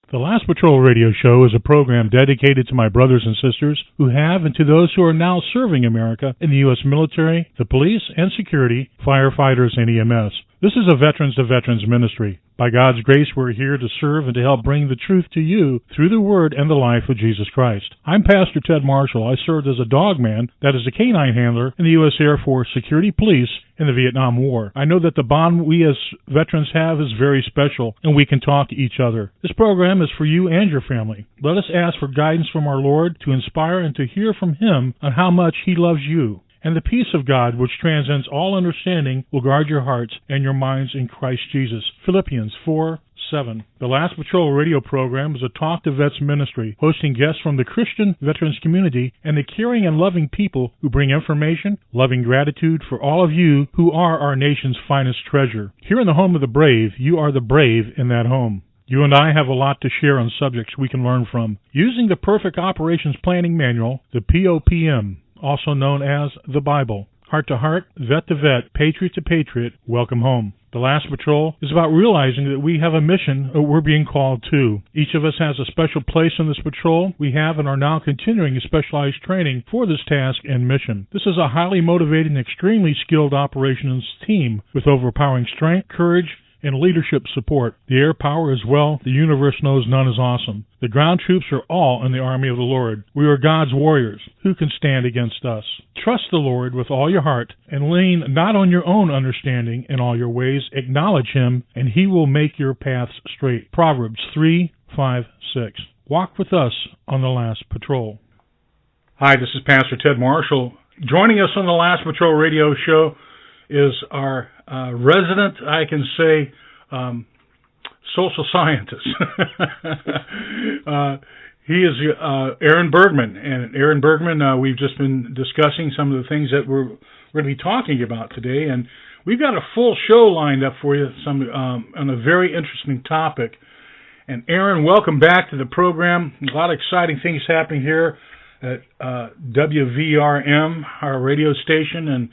The Last Patrol radio show is a program dedicated to my brothers and sisters who have and to those who are now serving America in the U.S. military, the police and security, firefighters, and EMS. This is a Veterans to Veterans ministry. By God's grace, we're here to serve and to help bring the truth to you through the Word and the life of Jesus Christ. I'm Pastor Ted Marshall. I served as a dogman, that is a canine handler, in the U.S. Air Force Security Police in the Vietnam War. I know that the bond we as veterans have is very special, and we can talk to each other. This program is for you and your family. Let us ask for guidance from our Lord to inspire and to hear from Him on how much He loves you. And the peace of God, which transcends all understanding, will guard your hearts and your minds in Christ Jesus. Philippians 4:7. The Last Patrol radio program is a Talk to Vets ministry, hosting guests from the Christian veterans community and the caring and loving people who bring information, loving gratitude for all of you who are our nation's finest treasure. Here in the home of the brave, you are the brave in that home. You and I have a lot to share on subjects we can learn from. Using the Perfect Operations Planning Manual, the POPM, also known as the Bible. Heart to heart, vet to vet, patriot to patriot, welcome home. The Last Patrol is about realizing that we have a mission we're being called to. Each of us has a special place in this patrol. We have and are now continuing specialized training for this task and mission. This is a highly motivated and extremely skilled operations team with overpowering strength, courage, and leadership support. The air power as well, the universe knows none is awesome. The ground troops are all in the army of the Lord. We are God's warriors. Who can stand against us? Trust the Lord with all your heart and lean not on your own understanding in all your ways. Acknowledge Him and He will make your paths straight. Proverbs 3:5-6. Walk with us on the Last Patrol. Hi, this is Pastor Ted Marshall. Joining us on the Last Patrol radio show is our resident, I can say, social scientist. He is Aaron Bergman. And Aaron Bergman, we've just been discussing some of the things that we're going to be talking about today. And we've got a full show lined up for you on a very interesting topic. And Aaron, welcome back to the program. A lot of exciting things happening here at WVRM, our radio station, and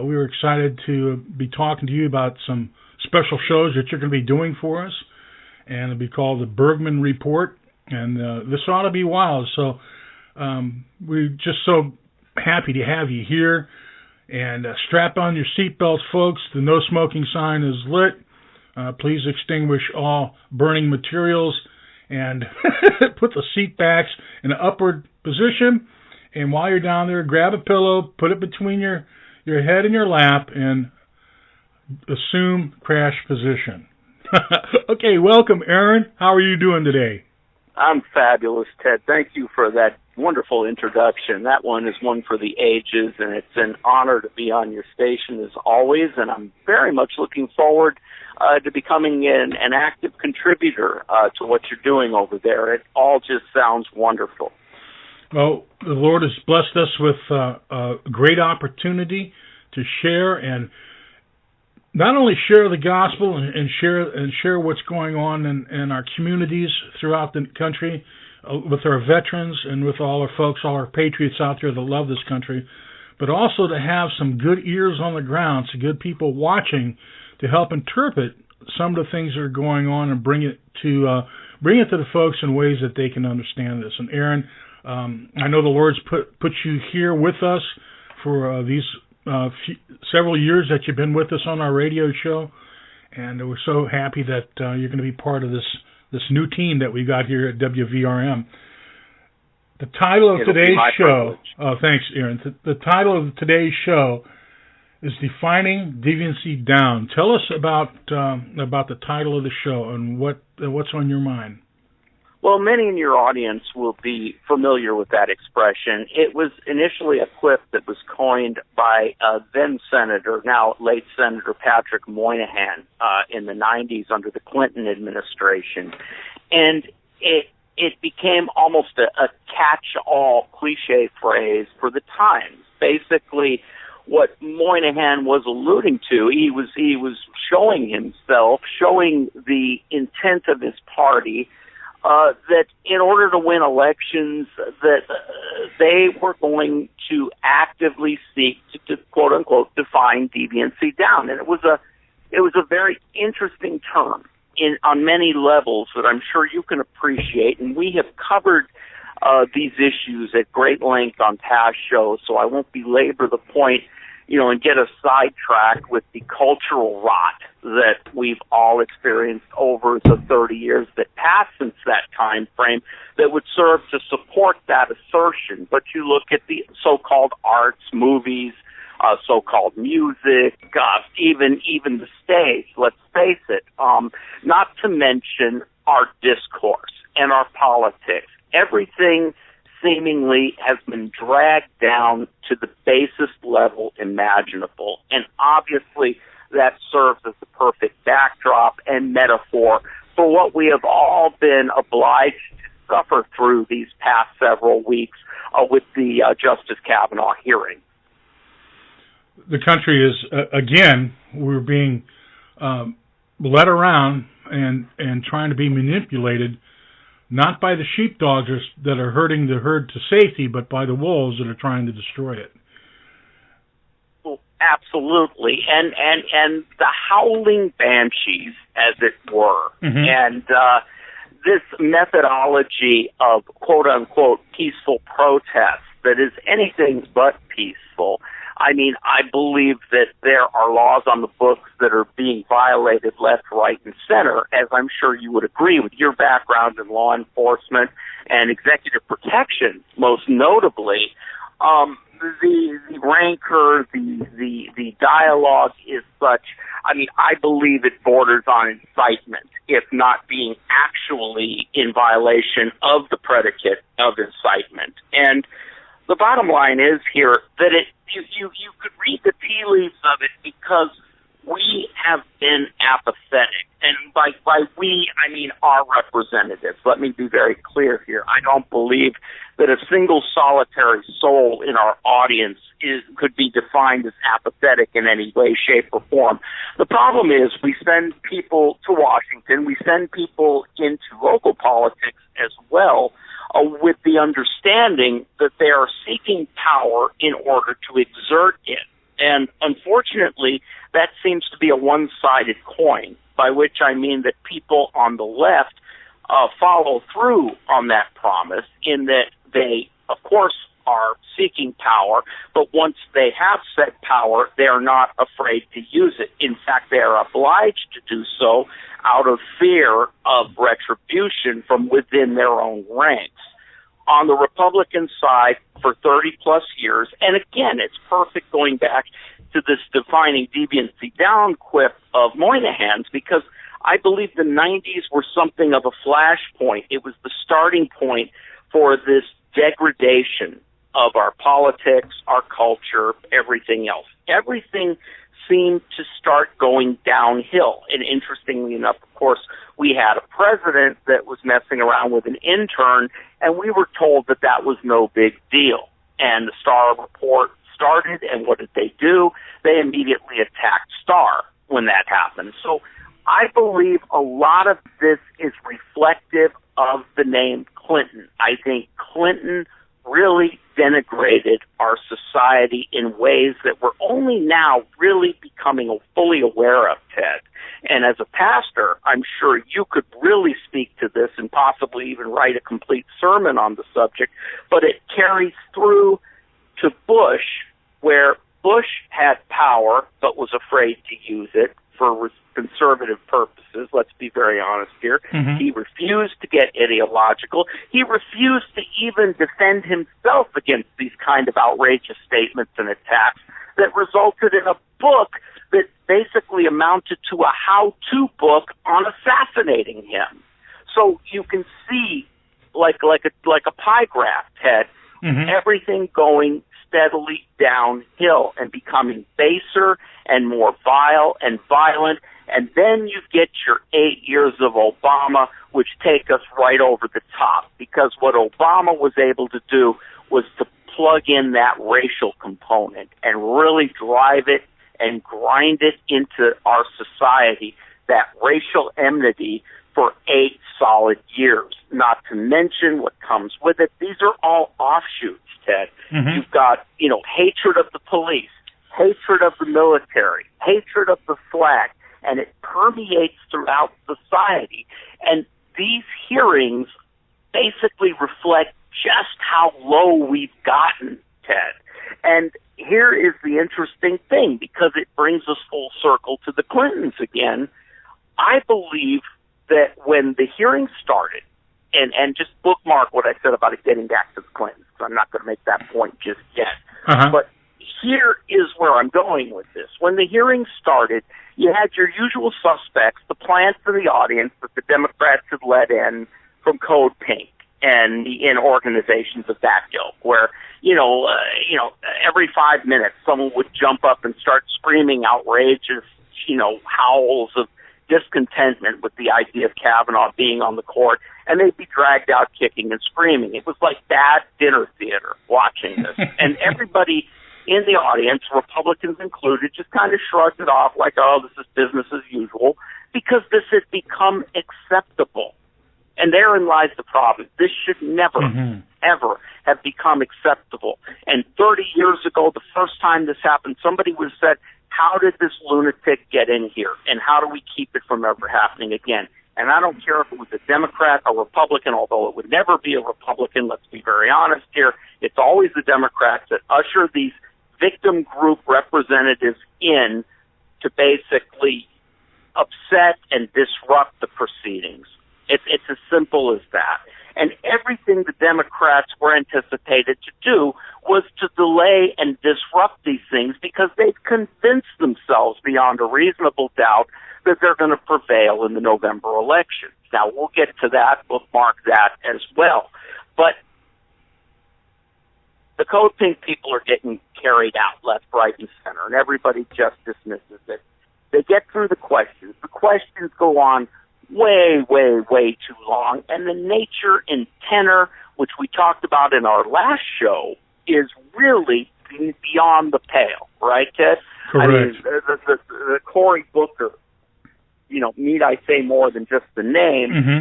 we were excited to be talking to you about some special shows that you're going to be doing for us, and it'll be called the Bergman Report, and this ought to be wild. So we're just so happy to have you here, and strap on your seatbelts, folks. The no smoking sign is lit. Please extinguish all burning materials, and put the seat backs in an upward position, and while you're down there, grab a pillow, put it between your head in your lap, and assume crash position. Okay, welcome, Aaron. How are you doing today? I'm fabulous, Ted. Thank you for that wonderful introduction. That one is one for the ages, and it's an honor to be on your station as always, and I'm very much looking forward to becoming an active contributor to what you're doing over there. It all just sounds wonderful. Well, the Lord has blessed us with a great opportunity to share, and not only share the gospel and share what's going on in our communities throughout the country, with our veterans and with all our folks, all our patriots out there that love this country, but also to have some good ears on the ground, some good people watching to help interpret some of the things that are going on and bring it to the folks in ways that they can understand this. And Aaron, I know the Lord's put you here with us for these several years that you've been with us on our radio show, and we're so happy that you're going to be part of this new team that we got here at WVRM. The title of today's show, thanks, Aaron. The title of today's show is Defining Deviancy Down. Tell us about the title of the show and what's on your mind. Well, many in your audience will be familiar with that expression. It was initially a quip that was coined by then-Senator, now late Senator Patrick Moynihan in the 90s under the Clinton administration. And it became almost a catch-all cliche phrase for the times. Basically, what Moynihan was alluding to, he was showing himself, showing the intent of his party, that in order to win elections, that they were going to actively seek to quote unquote define deviancy down, and it was a very interesting term. on many levels that I'm sure you can appreciate, and we have covered these issues at great length on past shows, so I won't belabor the point, and get us sidetracked with the cultural rot that we've all experienced over the 30 years that passed since that time frame that would serve to support that assertion. But you look at the so-called arts, movies, so-called music, even the stage, let's face it, not to mention our discourse and our politics. Everything seemingly has been dragged down to the basest level imaginable. And obviously that serves as the perfect backdrop and metaphor for what we have all been obliged to suffer through these past several weeks with the Justice Kavanaugh hearing. The country is, again, we're being led around and trying to be manipulated, not by the sheepdogs that are herding the herd to safety, but by the wolves that are trying to destroy it. Well, absolutely. And the howling banshees, as it were. Mm-hmm. And this methodology of quote-unquote peaceful protest that is anything but peaceful. I mean, I believe that there are laws on the books that are being violated left, right, and center, as I'm sure you would agree with your background in law enforcement and executive protection, most notably. The rancor, the dialogue is such, I mean, I believe it borders on incitement, if not being actually in violation of the predicate of incitement. And the bottom line is here that you could read the tea leaves of it because we have been apathetic. And by we, I mean our representatives. Let me be very clear here. I don't believe that a single solitary soul in our audience could be defined as apathetic in any way, shape, or form. The problem is we send people to Washington, we send people into local politics as well, with the understanding that they are seeking power in order to exert it. And unfortunately, that seems to be a one-sided coin, by which I mean that people on the left follow through on that promise in that they, of course, are seeking power, but once they have said power, they are not afraid to use it. In fact, they are obliged to do so out of fear of retribution from within their own ranks. On the Republican side, for 30-plus years, and again, it's perfect going back to this defining deviancy down quip of Moynihan's, because I believe the 90s were something of a flashpoint. It was the starting point for this degradation of our politics, our culture, everything else. Everything seemed to start going downhill. And interestingly enough, of course, we had a president that was messing around with an intern, and we were told that that was no big deal. And the Starr report started, and what did they do? They immediately attacked Starr when that happened. So I believe a lot of this is reflective of the name Clinton. I think Clinton really denigrated our society in ways that we're only now really becoming fully aware of, Ted. And as a pastor, I'm sure you could really speak to this and possibly even write a complete sermon on the subject, but it carries through to Bush, where Bush had power but was afraid to use it for conservative purposes. Let's be very honest here. Mm-hmm. He refused to get ideological. He refused to even defend himself against these kind of outrageous statements and attacks that resulted in a book that basically amounted to a how-to book on assassinating him. So you can see, like a pie graph, Ted, mm-hmm. everything going steadily downhill and becoming baser and more vile and violent. And then you get your 8 years of Obama, which take us right over the top, because what Obama was able to do was to plug in that racial component and really drive it and grind it into our society, that racial enmity, for 8 solid years, not to mention what comes with it. These are all offshoots, Ted. Mm-hmm. You've got, hatred of the police, hatred of the military, hatred of the flag, and it permeates throughout society. And these hearings basically reflect just how low we've gotten, Ted. And here is the interesting thing, because it brings us full circle to the Clintons again. I believe that when the hearing started, and just bookmark what I said about it getting back to the Clintons, because I'm not going to make that point just yet. But here is where I'm going with this. When the hearing started, you had your usual suspects, the plants in the audience that the Democrats had let in from Code Pink and in organizations of that ilk, where every 5 minutes someone would jump up and start screaming outrageous, howls of discontentment with the idea of Kavanaugh being on the court, and they'd be dragged out kicking and screaming. It was like bad dinner theater watching this. And everybody in the audience, Republicans included, just kind of shrugged it off like, oh, this is business as usual, because this has become acceptable. And therein lies the problem. This should never, ever have become acceptable. And 30 years ago, the first time this happened, somebody would have said, how did this lunatic get in here? And how do we keep it from ever happening again? And I don't care if it was a Democrat or Republican, although it would never be a Republican, let's be very honest here. It's always the Democrats that usher these victim group representatives in to basically upset and disrupt the proceedings. It's as simple as that. And everything the Democrats were anticipated to do was to delay and disrupt these things, because they've convinced themselves beyond a reasonable doubt that they're going to prevail in the November elections. Now, we'll get to that. We'll mark that as well. But the Code Pink people are getting carried out left, right, and center, and everybody just dismisses it. They get through the questions. The questions go on way, way, way too long, and the nature and tenor, which we talked about in our last show, is really beyond the pale, right, Ted? Correct. I mean, the Cory Booker, need I say more than just the name,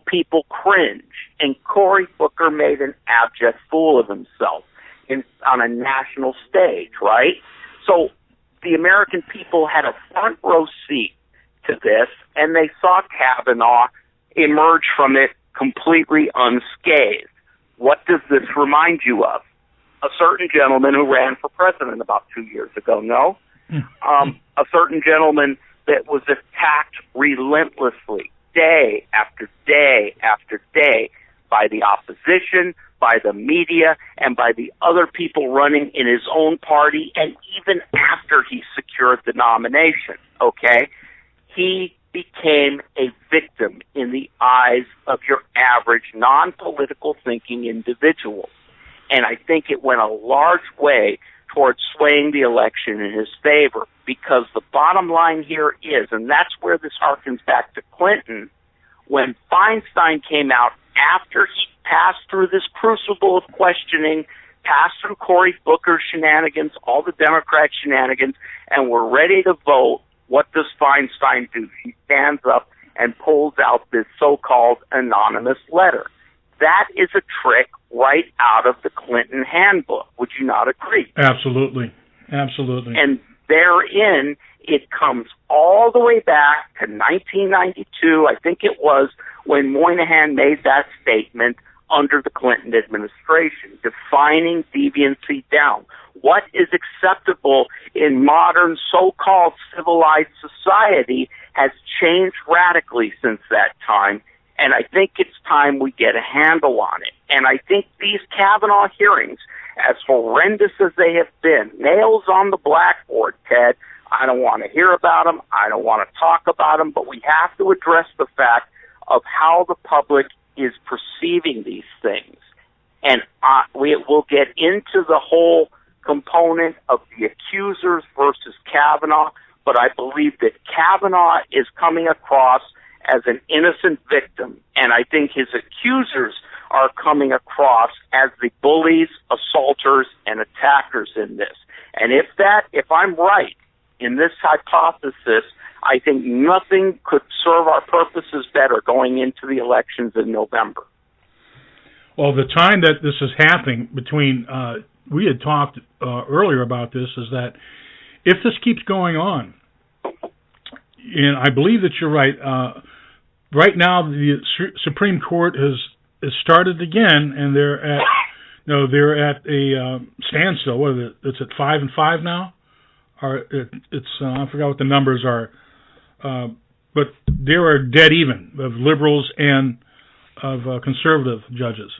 people cringe, and Cory Booker made an abject fool of himself on a national stage, right? So the American people had a front row seat to this, and they saw Kavanaugh emerge from it completely unscathed. What does this remind you of? A certain gentleman who ran for president about 2 years ago, no? A certain gentleman that was attacked relentlessly, day after day after day, by the opposition, by the media, and by the other people running in his own party, and even after he secured the nomination, okay? He became a victim in the eyes of your average non-political thinking individual. And I think it went a large way towards swaying the election in his favor, because the bottom line here is, and that's where this harkens back to Clinton, when Feinstein came out after he passed through this crucible of questioning, passed through Cory Booker's shenanigans, all the Democrat shenanigans, and were ready to vote, what does Feinstein do? He stands up and pulls out this so-called anonymous letter. That is a trick right out of the Clinton handbook. Would you not agree? Absolutely. Absolutely. And therein, it comes all the way back to 1992, I think it was, when Moynihan made that statement under the Clinton administration, defining deviancy down. What is acceptable in modern so-called civilized society has changed radically since that time, and I think it's time we get a handle on it. And I think these Kavanaugh hearings, as horrendous as they have been, nails on the blackboard, Ted, I don't want to hear about them, I don't want to talk about them, but we have to address the fact of how the public is perceiving these things. And we will get into the whole component of the accusers versus Kavanaugh, but I believe that Kavanaugh is coming across as an innocent victim, and I think his accusers are coming across as the bullies, assaulters, and attackers in this. And if I'm right in this hypothesis, I think nothing could serve our purposes better going into the elections in November. Well, the time that this is happening between, we had talked earlier about this, is that if this keeps going on, And I believe that you're right. Right now, the Supreme Court has started again, and they're at a standstill. What is it? It's at 5-5 now. Or it's I forgot what the numbers are, but they are dead even of liberals and of conservative judges.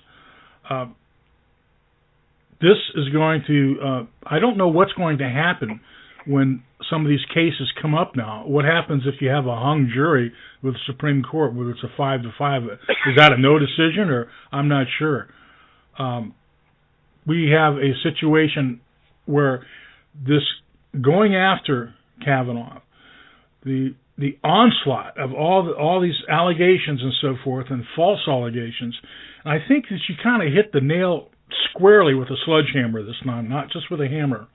This is going to. I don't know what's going to happen when some of these cases come up now. What happens if you have a hung jury with the Supreme Court, whether it's a 5-5? Is that a no decision, or I'm not sure. We have a situation where this going after Kavanaugh, the onslaught of all these allegations and so forth, and false allegations, and I think that you kind of hit the nail squarely with a sledgehammer this time, not just with a hammer.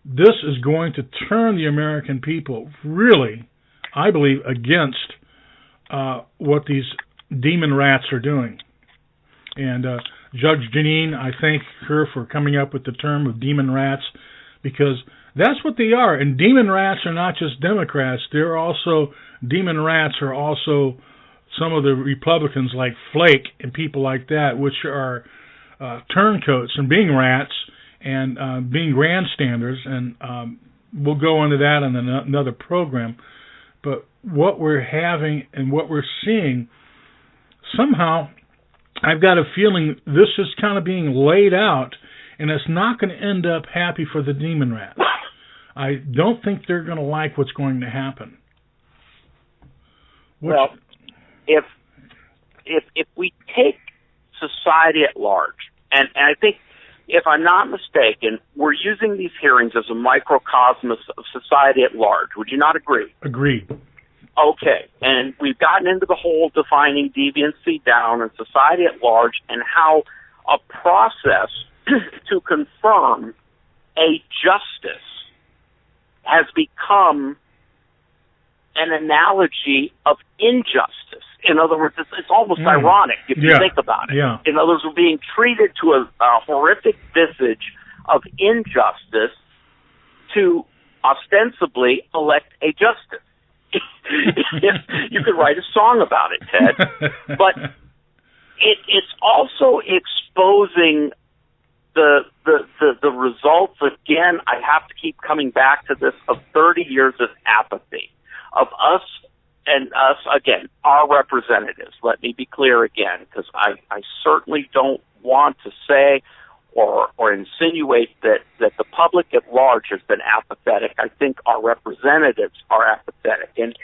This is going to turn the American people really, I believe, against what these demon rats are doing. And Judge Jeanine, I thank her for coming up with the term of demon rats, because that's what they are. And demon rats are not just Democrats. Demon rats are also some of the Republicans like Flake and people like that, which are turncoats and being rats and being grandstanders. And we'll go into that in another program. But what we're having and what we're seeing, somehow I've got a feeling this is kind of being laid out, and it's not going to end up happy for the demon rats. I don't think they're going to like what's going to happen. Well, if we take society at large, and I think, if I'm not mistaken, we're using these hearings as a microcosmos of society at large. Would you not agree? Agreed. Okay, and we've gotten into the whole defining deviancy down in society at large, and how a process to confirm a justice has become an analogy of injustice. In other words, it's almost ironic if you think about it. Yeah. In other words, we're being treated to a horrific visage of injustice to ostensibly elect a justice. You could write a song about it, Ted. But it's also exposing the results, again, I have to keep coming back to this, of 30 years of apathy, of us, again, our representatives. Let me be clear again, because I certainly don't want to say or insinuate that the public at large has been apathetic. I think our representatives are apathetic. And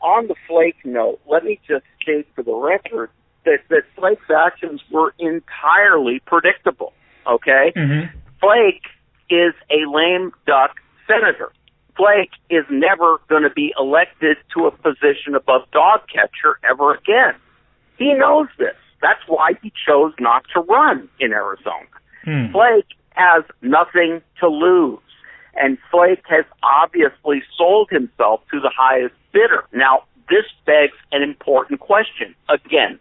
on the Flake note, let me just state for the record that Flake's actions were entirely predictable, okay? Mm-hmm. Flake is a lame duck senator. Flake is never going to be elected to a position above dog catcher ever again. He knows this. That's why he chose not to run in Arizona. Flake has nothing to lose, and Flake has obviously sold himself to the highest bidder. Now, this begs an important question. Again,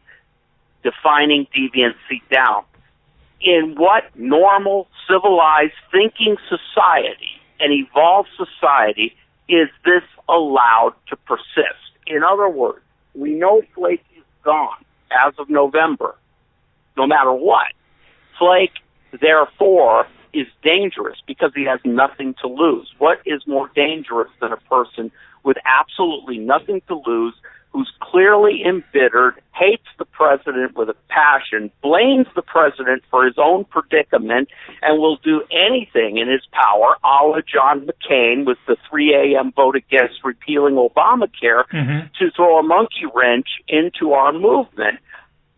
defining deviancy down. In what normal, civilized, thinking society, an evolved society, is this allowed to persist? In other words, we know Flake is gone as of November, no matter what. Flake, therefore, is dangerous because he has nothing to lose. What is more dangerous than a person with absolutely nothing to lose, who's clearly embittered, hates the president with a passion, blames the president for his own predicament, and will do anything in his power, a la John McCain with the 3 a.m. vote against repealing Obamacare, to throw a monkey wrench into our movement?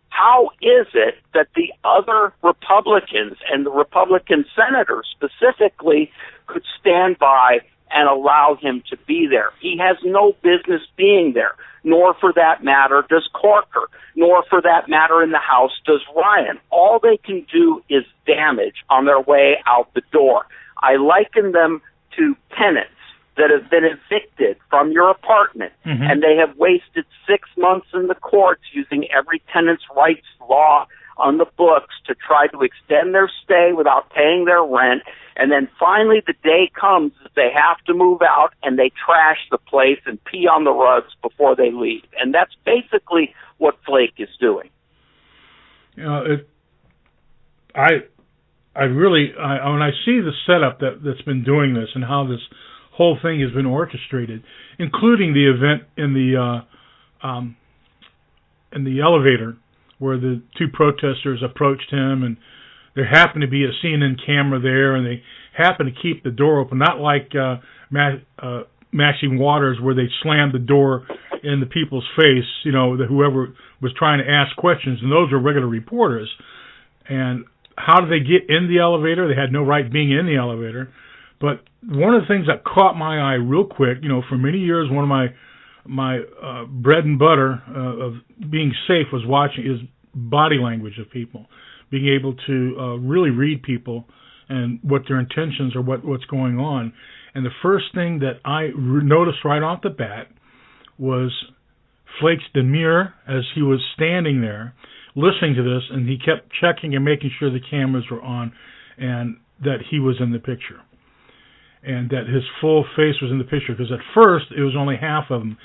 How is it that the other Republicans and the Republican senators specifically could stand by and allow him to be there? He has no business being there, nor for that matter does Corker, nor for that matter in the House does Ryan. All they can do is damage on their way out the door. I liken them to tenants that have been evicted from your apartment, and they have wasted 6 months in the courts using every tenant's rights law on the books to try to extend their stay without paying their rent, and then finally the day comes that they have to move out, and they trash the place and pee on the rugs before they leave. And that's basically what Flake is doing. You know, when I see the setup that's been doing this and how this whole thing has been orchestrated, including the event in the elevator where the two protesters approached him, and there happened to be a CNN camera there, and they happened to keep the door open, not like Maxine Waters where they slammed the door in the people's face, you know, whoever was trying to ask questions, and those were regular reporters. And how did they get in the elevator? They had no right being in the elevator. But one of the things that caught my eye real quick, you know, for many years, one of my bread and butter of being safe was watching is body language of people, being able to really read people and what their intentions are, what's going on. And the first thing that I noticed right off the bat was Flake's demeanor as he was standing there listening to this, and he kept checking and making sure the cameras were on and that he was in the picture and that his full face was in the picture, because at first it was only half of him.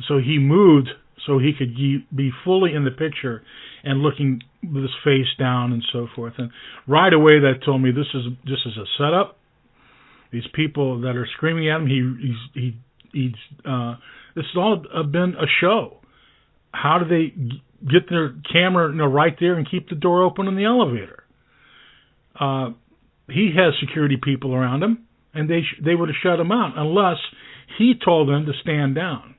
So he moved so he could be fully in the picture and looking with his face down and so forth. And right away that told me this is a setup. These people that are screaming at him, this has all been a show. How do they get their camera, you know, right there and keep the door open in the elevator? He has security people around him, and they would have shut him out unless he told them to stand down.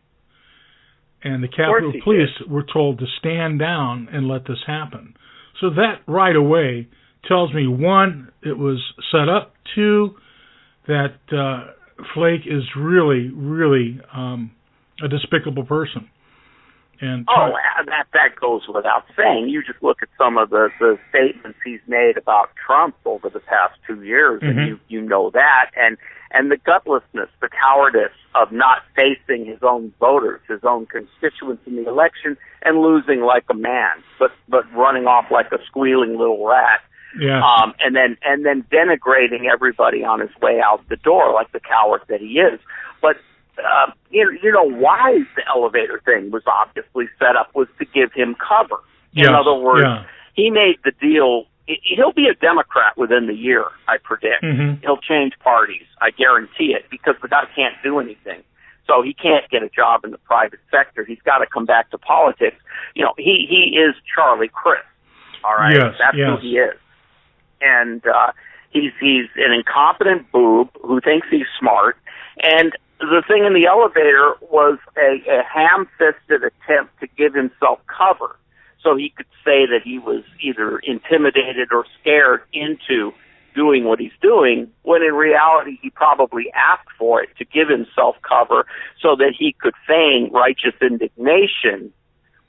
And the Capitol Police were told to stand down and let this happen. So that right away tells me, one, it was set up. Two, that Flake is really, really a despicable person. And that goes without saying. You just look at some of the statements he's made about Trump over the past 2 years, and you know that, and the gutlessness, the cowardice of not facing his own voters, his own constituents in the election, and losing like a man, but running off like a squealing little rat. Yeah. And then denigrating everybody on his way out the door like the coward that he is. But you know why the elevator thing was obviously set up was to give him cover. In other words, he made the deal. He'll be a Democrat within the year, I predict. He'll change parties, I guarantee it, because the guy can't do anything. So he can't get a job in the private sector. He's got to come back to politics. You know, he is Charlie Crist. All right, that's who he is. And he's an incompetent boob who thinks he's smart. And the thing in the elevator was a ham-fisted attempt to give himself cover so he could say that he was either intimidated or scared into doing what he's doing, when in reality he probably asked for it to give himself cover so that he could feign righteous indignation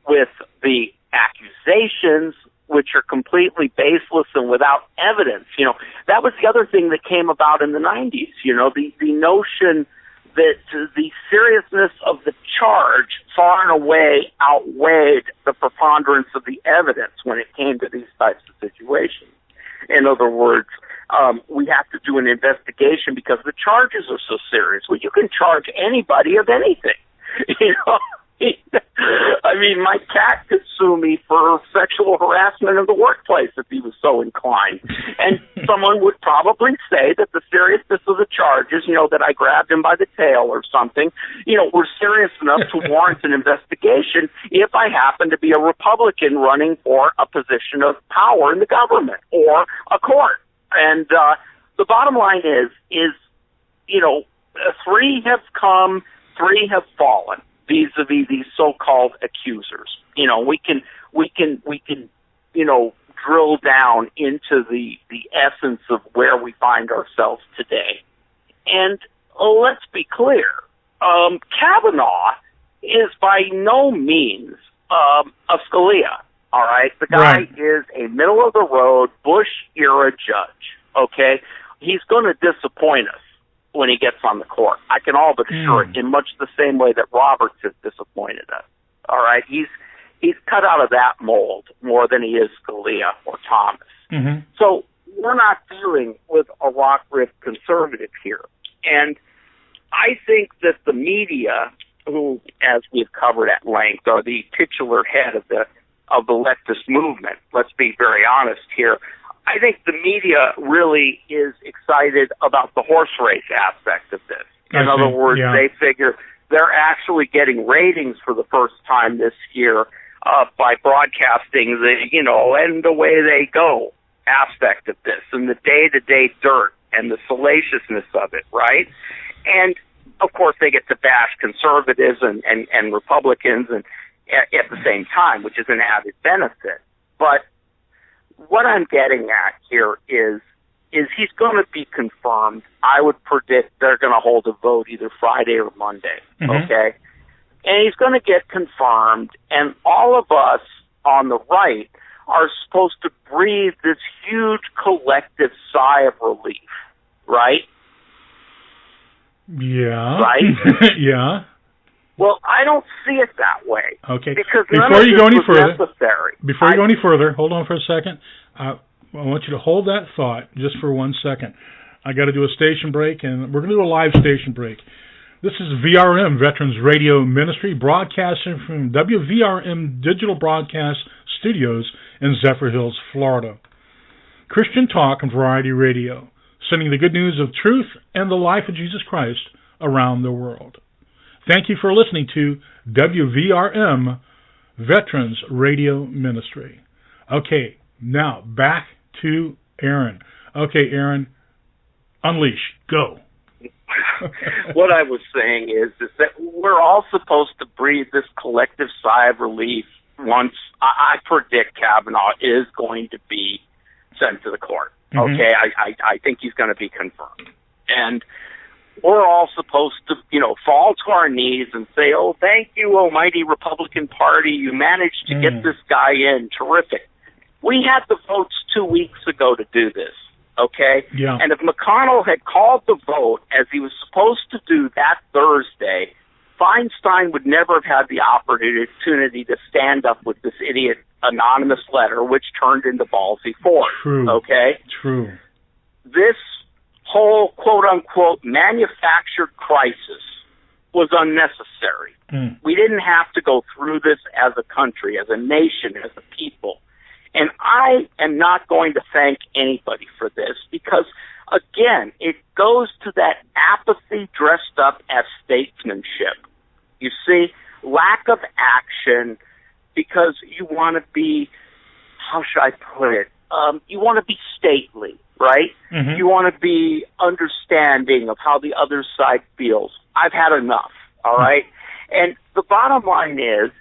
with the accusations, which are completely baseless and without evidence. You know, that was the other thing that came about in the 90s, you know, the notion that the seriousness of the charge far and away outweighed the preponderance of the evidence when it came to these types of situations. In other words, we have to do an investigation because the charges are so serious. Well, you can charge anybody of anything, you know. I mean, my cat could sue me for sexual harassment in the workplace if he was so inclined. And someone would probably say that the seriousness of the charges, you know, that I grabbed him by the tail or something, you know, were serious enough to warrant an investigation if I happen to be a Republican running for a position of power in the government or a court. And the bottom line is, you know, 3 have come, 3 have fallen. Vis-a-vis these so-called accusers. You know, we can, you know, drill down into the essence of where we find ourselves today. And let's be clear, Kavanaugh is by no means a Scalia, all right? The guy is a middle-of-the-road, Bush-era judge, okay? He's going to disappoint us when he gets on the court. I can all but assure it, in much the same way that Roberts has disappointed us. All right, he's he's cut out of that mold more than he is Scalia or Thomas. Mm-hmm. So we're not dealing with a rock-rib conservative here. And I think that the media, who, as we've covered at length, are the titular head of the leftist movement, let's be very honest here, I think the media really is excited about the horse race aspect of this. In other words, they figure they're actually getting ratings for the first time this year by broadcasting the, and the way they go aspect of this and the day-to-day dirt and the salaciousness of it, right? And, of course, they get to bash conservatives and Republicans and at the same time, which is an added benefit. But what I'm getting at here is he's going to be confirmed. I would predict they're going to hold a vote either Friday or Monday, okay? And he's going to get confirmed, and all of us on the right are supposed to breathe this huge collective sigh of relief, right? Yeah. Right? Yeah. Well, I don't see it that way. Okay. Because before you go any further, necessary. Before you go any further, hold on for a second. I want you to hold that thought just for 1 second. I got to do a station break, and we're going to do a live station break. This is VRM, Veterans Radio Ministry, broadcasting from WVRM Digital Broadcast Studios in Zephyr Hills, Florida. Christian talk and variety radio, sending the good news of truth and the life of Jesus Christ around the world. Thank you for listening to WVRM Veterans Radio Ministry. Okay, now back to Aaron. Okay, Aaron, unleash. Go. What I was saying is that we're all supposed to breathe this collective sigh of relief once I predict Kavanaugh is going to be sent to the court. Okay, I think he's going to be confirmed. And we're all supposed to, fall to our knees and say, oh, thank you, almighty Republican Party. You managed to get this guy in. Terrific. We had the votes 2 weeks ago to do this, okay? Yeah. And if McConnell had called the vote as he was supposed to do that Thursday, Feinstein would never have had the opportunity to stand up with this idiot anonymous letter, which turned into Ballsy 4. True. Okay? True. This whole quote-unquote manufactured crisis was unnecessary. We didn't have to go through this as a country, as a nation, as a people. And I am not going to thank anybody for this because, again, it goes to that apathy dressed up as statesmanship. You see, lack of action because you want to be, how should I put it, you want to be stately, right? You want to be understanding of how the other side feels. I've had enough, all right? And the bottom line is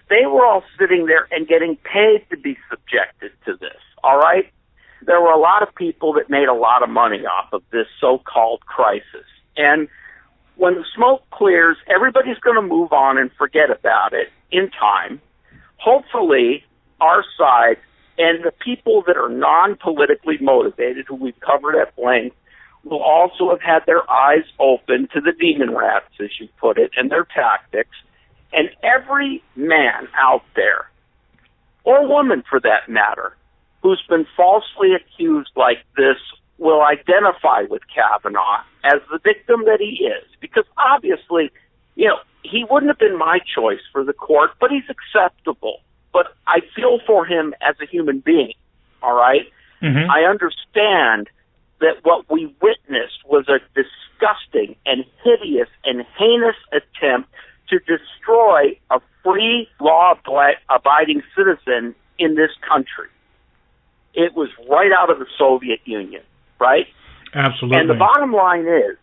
they were all sitting there and getting paid to be subjected to this, all right? There were a lot of people that made a lot of money off of this so-called crisis. And when the smoke clears, everybody's going to move on and forget about it in time. Hopefully, our side and the people that are non-politically motivated, who we've covered at length, will also have had their eyes open to the demon rats, as you put it, and their tactics. And every man out there, or woman for that matter, who's been falsely accused like this will identify with Kavanaugh as the victim that he is. Because obviously, he wouldn't have been my choice for the court, but he's acceptable. But I feel for him as a human being, all right? I understand that what we witnessed was a disgusting and hideous and heinous attempt to destroy a free, law-abiding citizen in this country. It was right out of the Soviet Union, right? Absolutely. And the bottom line is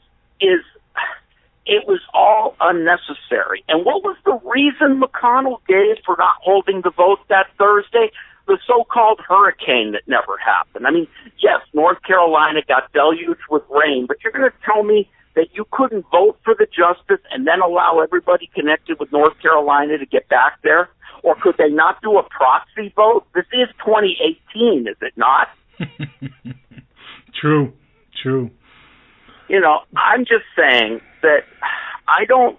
it was all unnecessary. And what was the reason McConnell gave for not holding the vote that Thursday? The so-called hurricane that never happened. I mean, yes, North Carolina got deluged with rain, but you're going to tell me that you couldn't vote for the justice and then allow everybody connected with North Carolina to get back there? Or could they not do a proxy vote? This is 2018, is it not? True. I'm just saying that I don't,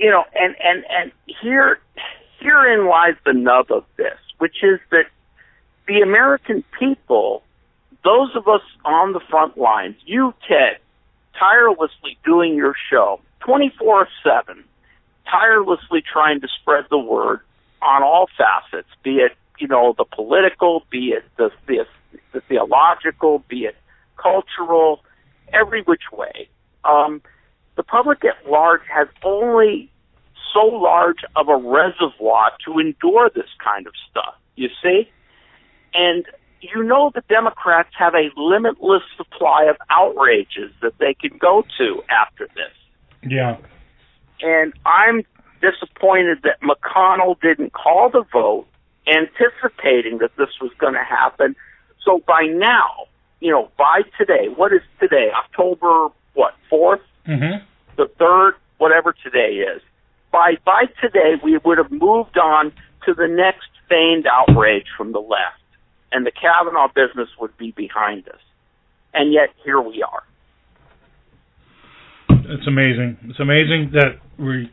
and herein lies the nub of this, which is that the American people, those of us on the front lines, you, Ted, tirelessly doing your show, 24/7, tirelessly trying to spread the word on all facets, be it, the political, be it the theological, be it cultural, every which way. The public at large has only so large of a reservoir to endure this kind of stuff, you see? And the Democrats have a limitless supply of outrages that they could go to after this. Yeah. And I'm disappointed that McConnell didn't call the vote anticipating that this was going to happen. So by now, by today, what is today? October, 4th? Mm-hmm. The 3rd, whatever today is. By today, we would have moved on to the next feigned outrage from the left, and the Kavanaugh business would be behind us. And yet, here we are. It's amazing. It's amazing that we're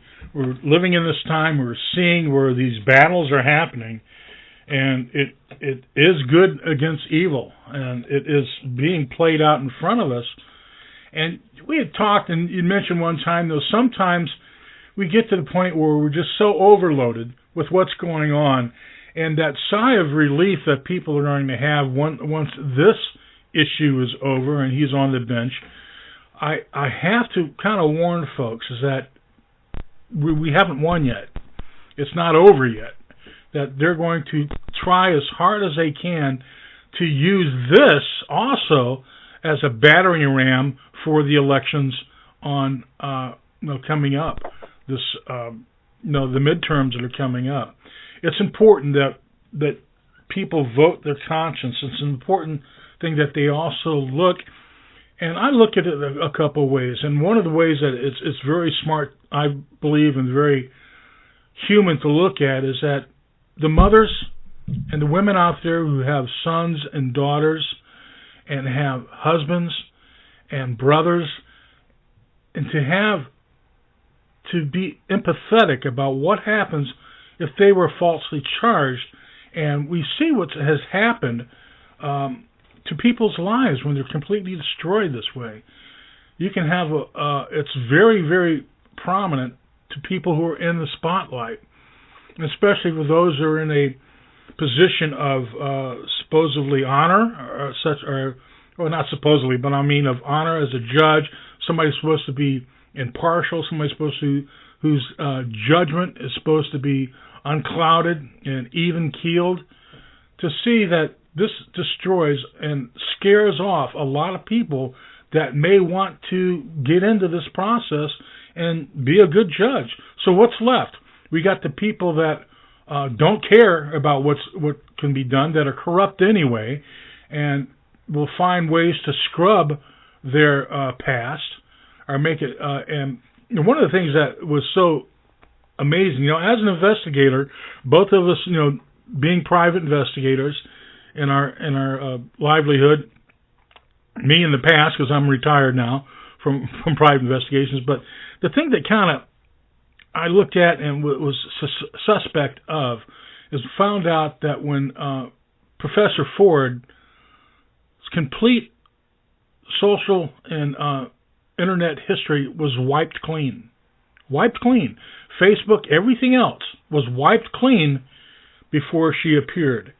living in this time. We're seeing where these battles are happening, and it is good against evil, and it is being played out in front of us. And we had talked, and you mentioned one time, though, sometimes we get to the point where we're just so overloaded with what's going on, and that sigh of relief that people are going to have once this issue is over and he's on the bench, I have to kind of warn folks is that we haven't won yet. It's not over yet. That they're going to try as hard as they can to use this also as a battering ram for the elections on coming up. The midterms that are coming up. It's important that people vote their conscience. It's an important thing that they also look, and I look at it a couple of ways. And one of the ways that it's very smart, I believe, and very human to look at is that the mothers and the women out there who have sons and daughters and have husbands and brothers, and to be empathetic about what happens if they were falsely charged. And we see what has happened to people's lives when they're completely destroyed this way. You can have it's very, very prominent to people who are in the spotlight, especially for those who are in a position of supposedly honor, or not supposedly, but I mean of honor as a judge. Somebody's supposed to be impartial, somebody whose judgment is supposed to be unclouded and even-keeled. To see that this destroys and scares off a lot of people that may want to get into this process and be a good judge. So what's left? We got the people that don't care about what can be done, that are corrupt anyway, and will find ways to scrub their past or make it. And one of the things that was so amazing, as an investigator, both of us, being private investigators in our livelihood, me in the past because I'm retired now from private investigations, but the thing that kind of I looked at and was suspect of is found out that when Professor Ford's complete social and internet history was wiped clean. Facebook, everything else was wiped clean before she appeared.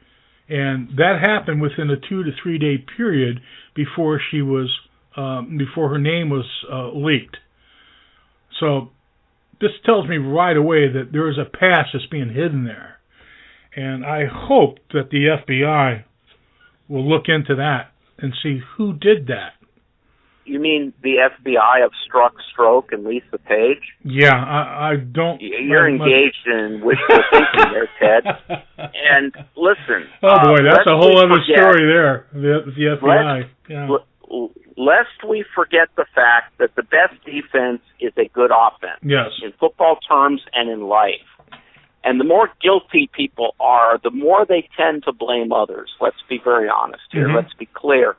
And that happened within a 2 to 3 day period before she was before her name was leaked. So this tells me right away that there is a past that's being hidden there. And I hope that the FBI will look into that and see who did that. You mean the FBI of Strzok and Lisa Page? Yeah, I don't... You're engaged in wishful thinking there, Ted. And listen... Oh, boy, that's a whole other story there, the FBI. Lest we forget the fact that the best defense is a good offense. Yes. In football terms and in life. And the more guilty people are, the more they tend to blame others. Let's be very honest here. Mm-hmm. Let's be clear.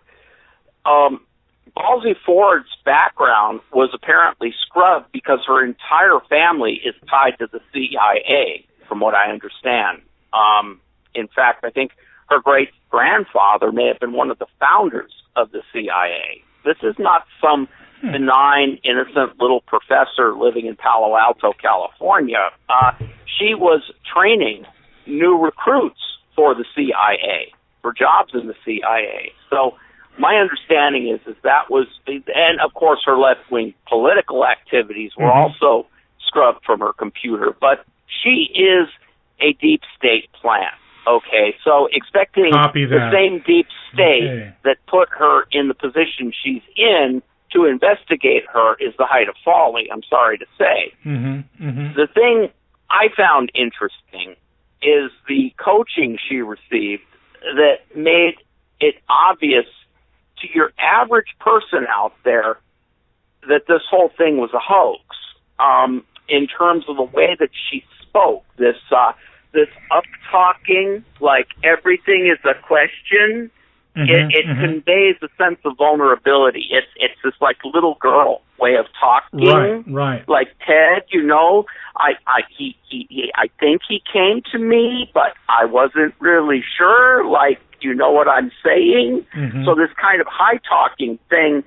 Ballsy Ford's background was apparently scrubbed because her entire family is tied to the CIA. from what I understand. In fact, I think her great-grandfather may have been one of the founders of the CIA. This is not some benign, innocent little professor living in Palo Alto, California. She was training new recruits for the CIA, for jobs in the CIA. So my understanding is that was, and of course her left-wing political activities were also scrubbed from her computer, but she is a deep state plant. Okay, so expecting the same deep state that put her in the position she's in to investigate her is the height of folly, I'm sorry to say. The thing I found interesting is the coaching she received that made it obvious to your average person out there that this whole thing was a hoax, in terms of the way that she spoke, this up-talking, like everything is a question. It conveys a sense of vulnerability. It's this like little girl way of talking. Right. Like Ted, I think he came to me, but I wasn't really sure. Like, you know what I'm saying? So this kind of high-talking thing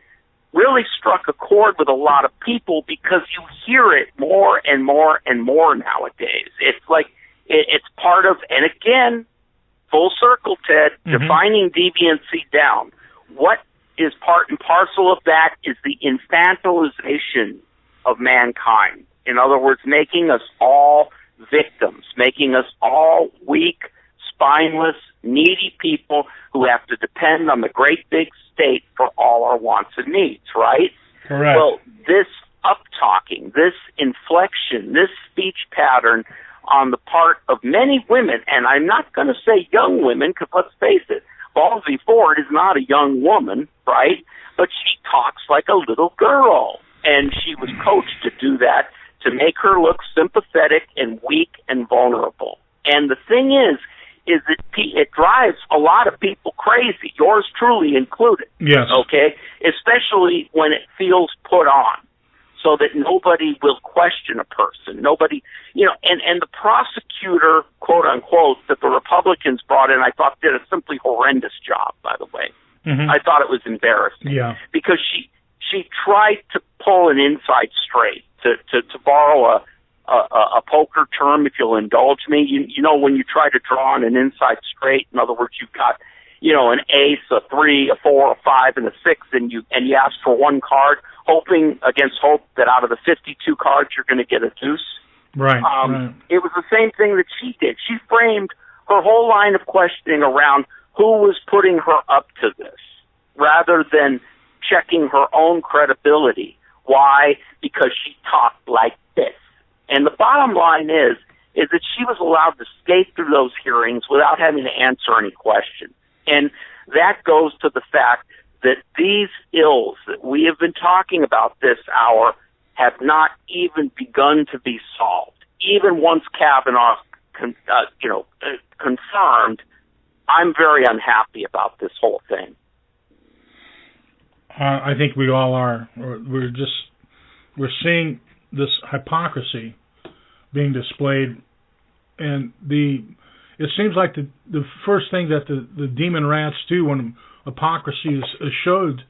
really struck a chord with a lot of people because you hear it more and more and more nowadays. It's like it's part of, and again, full circle, Ted, defining deviancy down. What is part and parcel of that is the infantilization of mankind. In other words, making us all victims, making us all weak, spineless, needy people who have to depend on the great big state for all our wants and needs, right? Correct. Well, this up-talking, this inflection, this speech pattern on the part of many women, and I'm not going to say young women, because let's face it, Ballsy Ford is not a young woman, right? But she talks like a little girl, and she was coached to do that to make her look sympathetic and weak and vulnerable. And the thing is that it drives a lot of people crazy, yours truly included. Yes. Okay? Especially when it feels put on, so that nobody will question a person. Nobody, and the prosecutor, quote unquote, that the Republicans brought in, I thought did a simply horrendous job, by the way. I thought it was embarrassing. Yeah. Because she tried to pull an inside straight, to borrow a poker term, if you'll indulge me. You know, when you try to draw on an inside straight, in other words, you've got, an ace, a 3, a 4, a 5, and a 6, and you ask for one card, hoping against hope that out of the 52 cards you're going to get a deuce. Right. It was the same thing that she did. She framed her whole line of questioning around who was putting her up to this, rather than checking her own credibility. Why? Because she talked like this. And the bottom line is that she was allowed to skate through those hearings without having to answer any questions. And that goes to the fact that these ills that we have been talking about this hour have not even begun to be solved. Even once Kavanaugh, confirmed, I'm very unhappy about this whole thing. I think we all are. We're seeing this hypocrisy being displayed, and it seems like the first thing that the demon rats do when hypocrisy is showed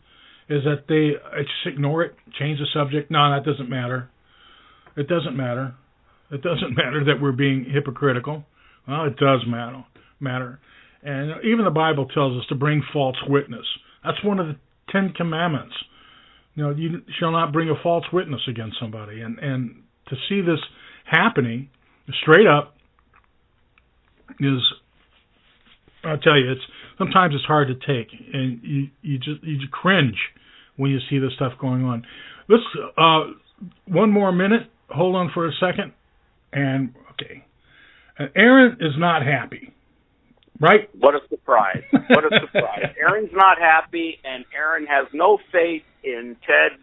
is that they just ignore it, change the subject. No, that doesn't matter. It doesn't matter. It doesn't matter that we're being hypocritical. Well, it does matter. And even the Bible tells us to bring false witness. That's one of the 10 Commandments. You shall not bring a false witness against somebody. And to see this happening straight up is, I'll tell you, sometimes it's hard to take, and you just cringe when you see this stuff going on. Let's one more minute. Hold on for a second. And okay, Aaron is not happy, right? What a surprise! What a surprise! Aaron's not happy, and Aaron has no faith in Ted's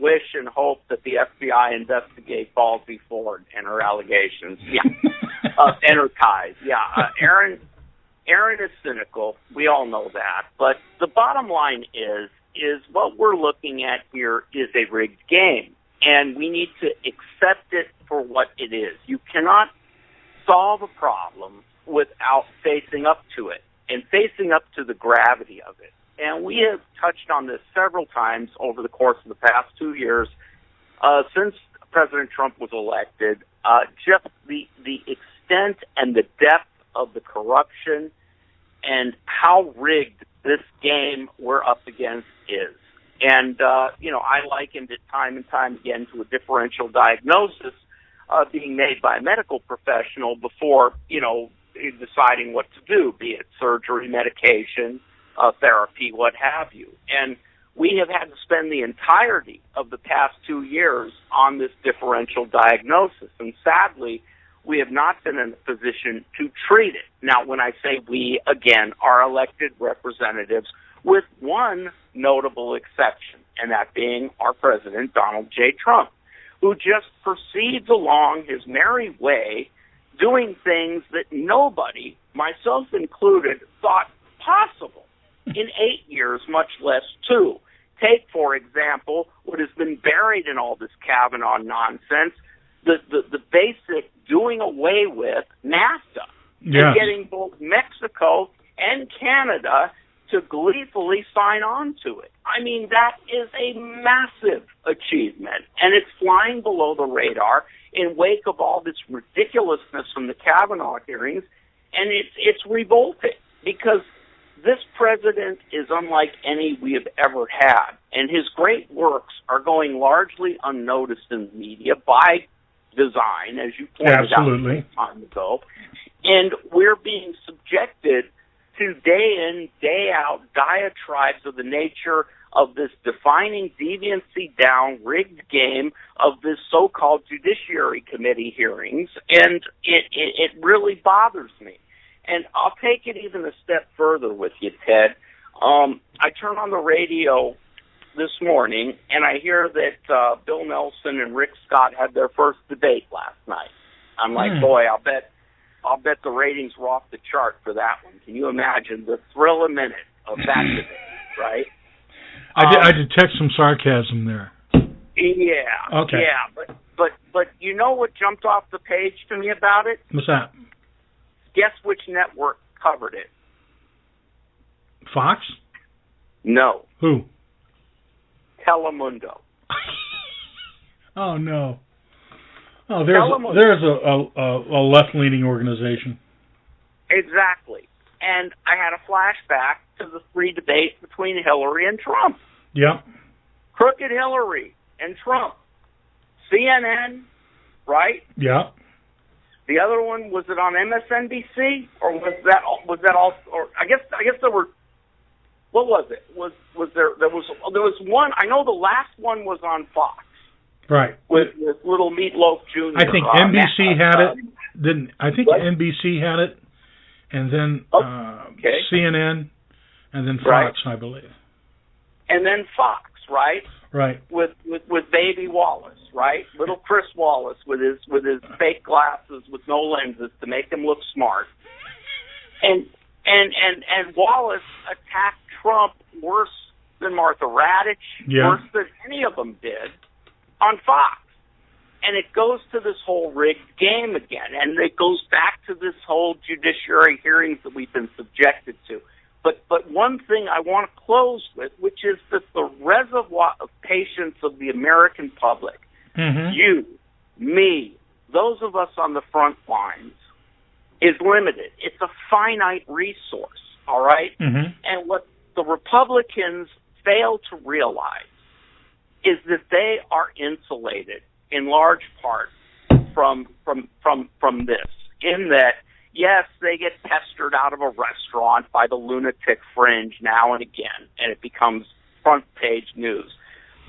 wish and hope that the FBI investigate Ballsy Ford and her allegations. Yeah, and her ties. Yeah, Aaron is cynical. We all know that. But the bottom line is what we're looking at here is a rigged game, and we need to accept it for what it is. You cannot solve a problem without facing up to it and facing up to the gravity of it. And we have touched on this several times over the course of the past 2 years since President Trump was elected, just the extent and the depth of the corruption and how rigged this game we're up against is. And, I likened it time and time again to a differential diagnosis being made by a medical professional before, deciding what to do, be it surgery, medication, therapy, what have you. And we have had to spend the entirety of the past 2 years on this differential diagnosis. And sadly, we have not been in a position to treat it. Now, when I say we, again, are elected representatives with one notable exception, and that being our president, Donald J. Trump, who just proceeds along his merry way doing things that nobody, myself included, thought possible in 8 years, much less 2. Take, for example, what has been buried in all this Kavanaugh nonsense, the basic doing away with NAFTA, and getting both Mexico and Canada to gleefully sign on to it. I mean, that is a massive achievement, and it's flying below the radar in wake of all this ridiculousness from the Kavanaugh hearings, and it's revolting because this president is unlike any we have ever had, and his great works are going largely unnoticed in the media by design, as you pointed out some time ago, and we're being subjected to day in, day out diatribes of the nature of this defining deviancy down rigged game of this so-called Judiciary Committee hearings, and it really bothers me. And I'll take it even a step further with you, Ted. I turn on the radio this morning, and I hear that Bill Nelson and Rick Scott had their first debate last night. I'm like, boy, I'll bet the ratings were off the chart for that one. Can you imagine the thrill a minute of that debate, right? I detect some sarcasm there. Yeah. Okay. Yeah, but you know what jumped off the page to me about it? What's that? Guess which network covered it? Fox? No. Who? Telemundo. Oh, no. Oh, there's a left-leaning organization. Exactly. And I had a flashback to the 3 debates between Hillary and Trump. Yep. Crooked Hillary and Trump. CNN, right? Yep. The other one, was it on MSNBC, or was that all? Or I guess there were. What was it? Was there was one? I know the last one was on Fox. Right. With little Meatloaf Jr. I think NBC had it. Didn't I think what? NBC had it, and then CNN, and then Fox, right. I believe. And then Fox, right? Right. With Baby Wallace, right? Little Chris Wallace with his fake glasses with no lenses to make him look smart. And Wallace attacked Trump worse than Martha Radich, worse than any of them did on Fox. And it goes to this whole rigged game again, and it goes back to this whole judiciary hearings that we've been subjected to. But one thing I want to close with, which is that the reservoir of patience of the American public, you, me, those of us on the front lines, is limited. It's a finite resource, all right? And what the Republicans fail to realize is that they are insulated in large part from this, in that, yes, they get pestered out of a restaurant by the lunatic fringe now and again, and it becomes front-page news.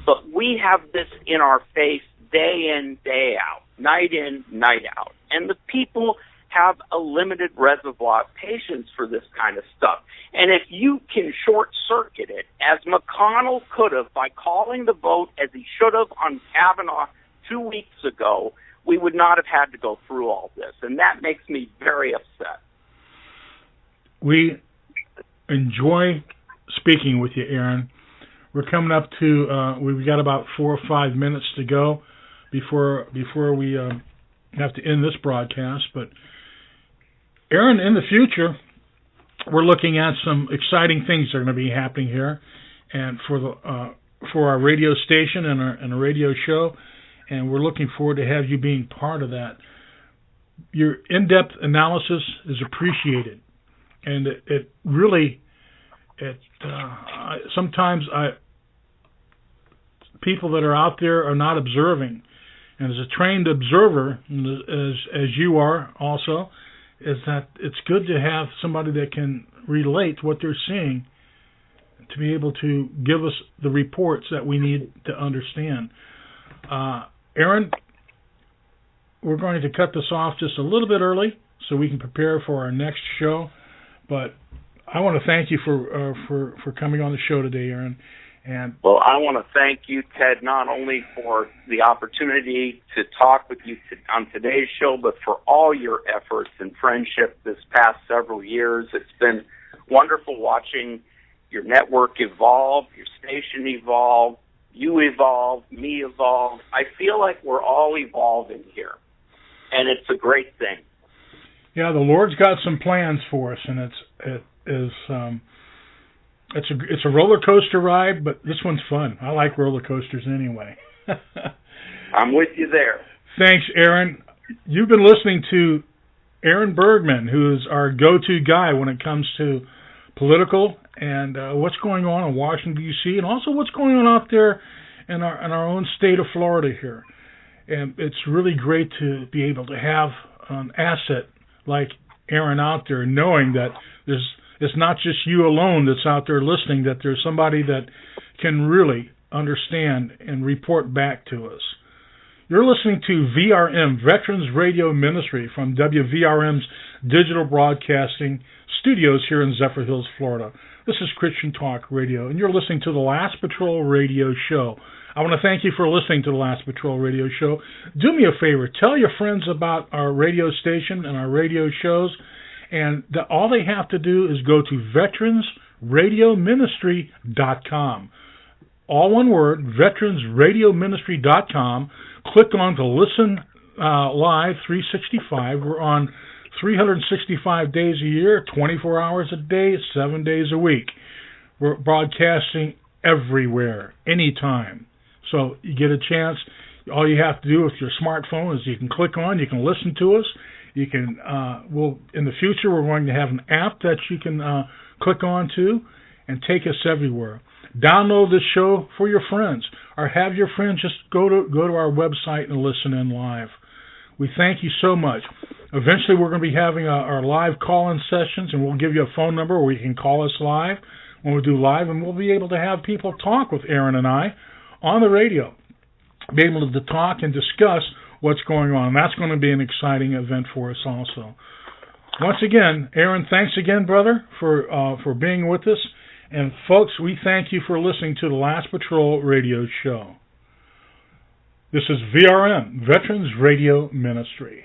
But we have this in our face day in, day out, night in, night out. And the people have a limited reservoir of patience for this kind of stuff. And if you can short-circuit it, as McConnell could have by calling the vote as he should have on Kavanaugh 2 weeks ago, we would not have had to go through all this. And that makes me very upset. We enjoy speaking with you, Aaron. We're coming up to, we've got about 4 or 5 minutes to go before we have to end this broadcast. But Aaron, in the future, we're looking at some exciting things that are going to be happening here, and for our radio station and our radio show, and we're looking forward to have you being part of that. Your in-depth analysis is appreciated, and it really sometimes people that are out there are not observing, and as a trained observer, as you are also, is that it's good to have somebody that can relate what they're seeing to be able to give us the reports that we need to understand. Aaron, we're going to cut this off just a little bit early so we can prepare for our next show, but I want to thank you for coming on the show today, Aaron. And well, I want to thank you, Ted, not only for the opportunity to talk with you on today's show, but for all your efforts and friendship this past several years. It's been wonderful watching your network evolve, your station evolve, you evolve, me evolve. I feel like we're all evolving here, and it's a great thing. Yeah, the Lord's got some plans for us, and it's a roller coaster ride, but this one's fun. I like roller coasters anyway. I'm with you there. Thanks, Aaron. You've been listening to Aaron Bergman, who is our go-to guy when it comes to political and what's going on in Washington, D.C., and also what's going on out there in our own state of Florida here. And it's really great to be able to have an asset like Aaron out there, knowing that it's not just you alone that's out there listening, that there's somebody that can really understand and report back to us. You're listening to VRM, Veterans Radio Ministry, from WVRM's Digital Broadcasting Studios here in Zephyr Hills, Florida. This is Christian Talk Radio, and you're listening to the Last Patrol Radio Show. I want to thank you for listening to the Last Patrol Radio Show. Do me a favor, tell your friends about our radio station and our radio shows, and all they have to do is go to veteransradioministry.com. All one word, veteransradioministry.com. Click on to listen live 365. We're on 365 days a year, 24 hours a day, 7 days a week. We're broadcasting everywhere, anytime. So you get a chance. All you have to do with your smartphone is you can click on, you can listen to us. You can. In the future, we're going to have an app that you can click on to and take us everywhere. Download this show for your friends, or have your friends just go to our website and listen in live. We thank you so much. Eventually, we're going to be having our live call-in sessions, and we'll give you a phone number where you can call us live when we do live, and we'll be able to have people talk with Aaron and I on the radio, be able to talk and discuss what's going on. And that's going to be an exciting event for us also. Once again, Aaron, thanks again, brother, for being with us. And folks, we thank you for listening to the Last Patrol Radio Show. This is VRM, Veterans Radio Ministry.